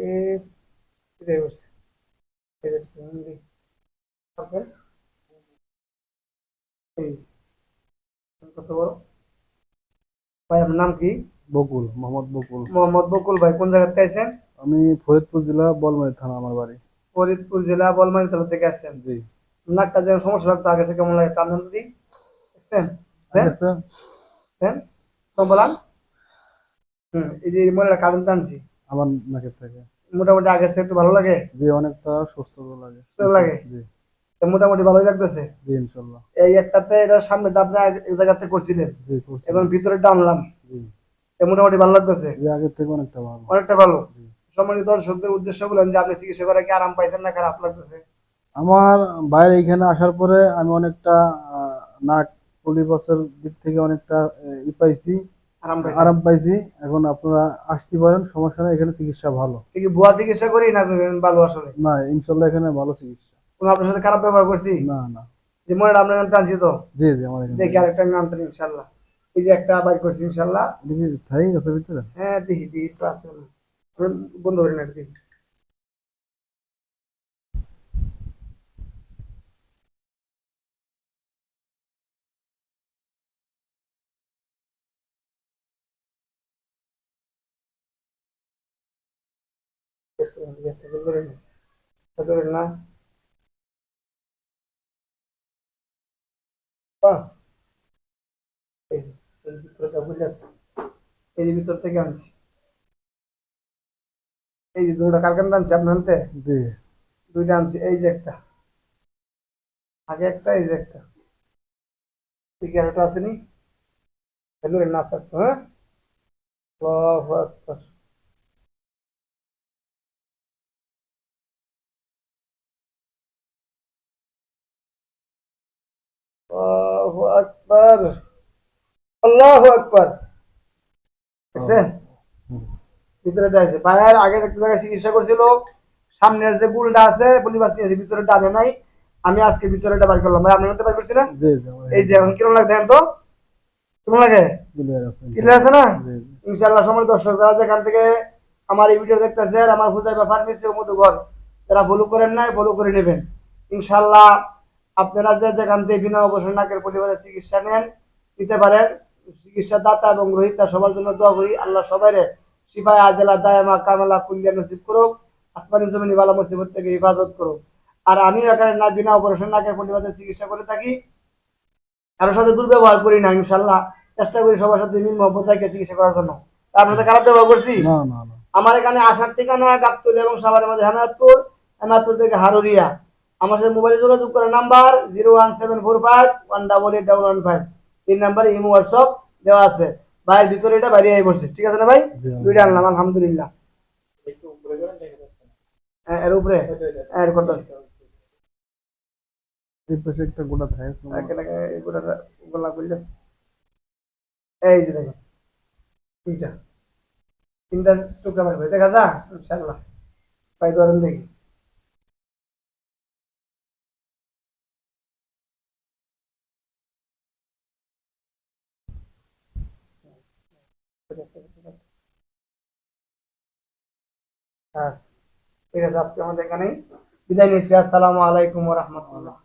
এ এটাই হচ্ছে এই যে হিন্দি আছে, এই যে, কত বড় ভাই, আপনার নাম কি? বকুল, মোহাম্মদ বকুল। মোহাম্মদ বকুল ভাই, কোন জায়গা থেকে আছেন? আমি ফরিদপুর জেলা বলমারী থানা আমার বাড়ি। ফরিদপুর জেলা বলমারী থানা থেকে আসছেন। জি। নাকটা যেন সমস্যা লাগতো আগে থেকে, কেমন লাগে টান দিই দেখছেন? দেন আগে স্যার। দেন তো বলান। এই যে মনে কারেন্ট টানছি, আমার নাকের থেকে। মোটামুটি আগের চেয়ে একটু ভালো লাগে? জি, অনেকটা সুস্থ লাগে সুন্দর লাগে? জি। তো মোটামুটি ভালোই লাগতেছে। জি, ইনশাল্লাহ। এই একটাতে এটার সামনেটা আপনি এক জায়গাতে করছিলেন, জি, এবং করছিলাম। ভিতরে টানলাম, জি। তো মোটামুটি ভালো লাগতেছে। জি, আগের থেকে অনেকটা ভালো। অনেকটা ভালো। জি। সম্মানিত দর্শকদের উদ্দেশ্য বলেন যে আপনি চিকিৎসা করে কি আরাম পাইছেন না খারাপ লাগতেছে? আমার বাইরে এখানে আসার পরে আমি অনেকটা আহ, নাক পলিপাসের দিক থেকে অনেকটা পাইছি, আরাম পাইছেন? আরাম পাইছি। এখন আপনারা আসতে পারেন, সমস্যা নেই, এখানে চিকিৎসা ভালো। কি ভুয়া চিকিৎসা করি না ভালো আসলে? না, ইনশাল্লাহ এখানে ভালো চিকিৎসা। কোনো আপনার সাথে খারাপ ব্যবহার করছি? না, না। যে মনে আপনার কাছে টানছি তো? জি, জি, আমার এখানে দেখি আরেকটা আমি আনতেন ইনশাল্লাহ। এই যে একটা বাইর করছি ইনশাল্লাহ। এটা কি থাই আছে ভিতরে? হ্যাঁ, দেখি দেখি তো আছে না, বন্ধ করি না দেখি। না, বাহ, এই যে, এর ভিতরটা বুঝে আছে, এই যে ভিতর থেকে আনছি, এই যে দুটো কালকে আনছি আপনার হাতে, জি। দুইটা আনছি, এই যে একটা আগে একটা, এই যে একটা, ঠিক আর একটা আসেনি, ধরে না স্যার তো, হ্যাঁ। আল্লাহু আকবার। আল্লাহু আকবার। আল্লাহু আকবার। দেখছেন? হুম। ভিতরে আছে পায়ের আগে একটা জায়গায় চিকিৎসা করছিল, সামনের যে গুলটা আছে পলিপাস নিয়েছে, ভিতরে টানে নাই। আমি আজকে ভিতরেটা বাই করলাম ভাই, আপনার মধ্যে বাই করছি না? জি, জি, আমার এই এখানে যে এখন ভালো। কিরকম লাগে দেখেন তো, কেমন লাগে? ক্লিয়ার আছে ক্লিয়ার আছে ইনশাল্লাহ। না? জি, জি। ইনশাআল্লাহ। সময় দর্শক যারা যেখান থেকে আমার এই ভিডিও দেখতেছে, আর আমার হুজাইবা ফার্মেসি ও মধুঘর, যারা ফলো করেন নাই ফলো করে নেবেন ইনশাআল্লাহ। আপনারা যে যেখান থেকে বিনা অবসর নাকের পরিবারের চিকিৎসা নেন, নিতে পারেন। চিকিৎসা দাতা এবং রোহিতা সবার জন্য দোয়া করি, আল্লাহ সবাই শিফায় আজেলা দায়মা কামেলা কুল্লিয়া নসিব করুক, আসমানি জমিনি বালা মুসিবত থেকে হেফাজত করুক। আর আমিও এখানে না বিনা অপারেশন নাকের পরিবারের চিকিৎসা করে থাকি, কারোর সাথে দুর্ব্যবহার করি না ইনশাল্লাহ। চেষ্টা করি সবার সাথে মিল মহব্বত রেখে চিকিৎসা করার জন্য। তার মধ্যে খারাপ ব্যবহার করছি? না, না, না। আমার এখানে আসার ঠিকানা গাবতলী এবং সাভারের মধ্যে হেমায়তপুর, হেমায়তপুর থেকে হারুরিয়া। আমার সাথে মোবাইলে যোগাযোগ করার নাম্বার 01745 188 115। এই নাম্বারে ইমো হোয়াটসঅ্যাপ দেওয়া আছে। ভাইয়ের ভিতরে এটা বাইরে আই পড়ছে, ঠিক আছে না ভাই? জি, দুইটা আনলাম আলহামদুলিল্লাহ। আলহামদুলিল্লাহ। হ্যাঁ, এর উপরে এর কথা আছে। এই পাশে একটা গোটা থাকে তোমার। এগুলা গোলা করলেছে, এই যে দেখেন, দুইটা তিনটা টুকরা বের করে দেখা যা ইনশাআল্লাহ। পাই ধরেন দেখি। ঠিক আছে, ঠিক আছে। আচ্ছা, ঠিক আছে, আজকে আমাদের এখানেই বিদায় নিচ্ছি। আসসালামু আলাইকুম ওয়া রাহমাতুল্লাহ।